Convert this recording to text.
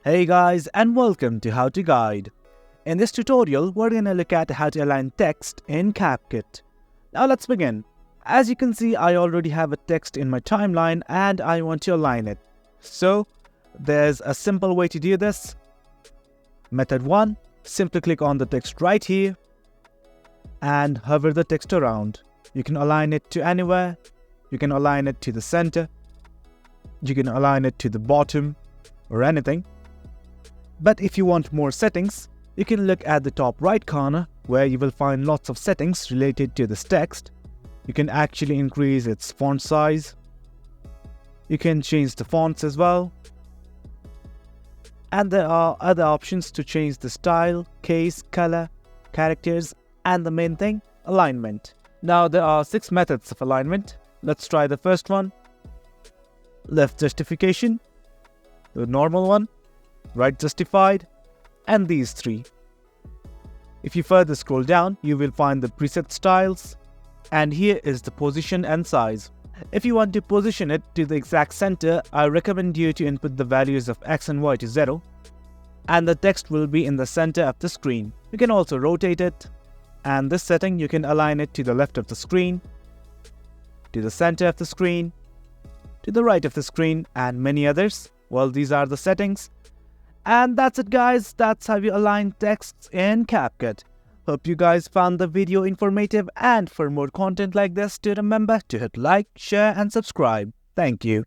Hey guys, and welcome to How to Guide. In this tutorial, we're going to look at how to align text in CapCut. Now let's begin. As you can see, I already have a text in my timeline and I want to align it. So there's a simple way to do this. Method 1, simply click on the text right here and hover the text around. You can align it to anywhere. You can align it to the center. You can align it to the bottom or anything. But if you want more settings, you can look at the top right corner where you will find lots of settings related to this text. You can actually increase its font size. You can change the fonts as well. And there are other options to change the style, case, color, characters, and the main thing, alignment. Now there are 6 methods of alignment. Let's try the first one. Left justification, the normal one, right justified, and these 3. If you further scroll down, you will find the preset styles, and here is the position and size. If you want to position it to the exact center, I recommend you to input the values of X and Y to 0, and the text will be in the center of the screen. You can also rotate it, and this setting you can align it to the left of the screen, to the center of the screen, to the right of the screen, and many others. Well, these are the settings. And that's it guys, that's how you align texts in CapCut. Hope you guys found the video informative, and for more content like this, do remember to hit like, share and subscribe. Thank you.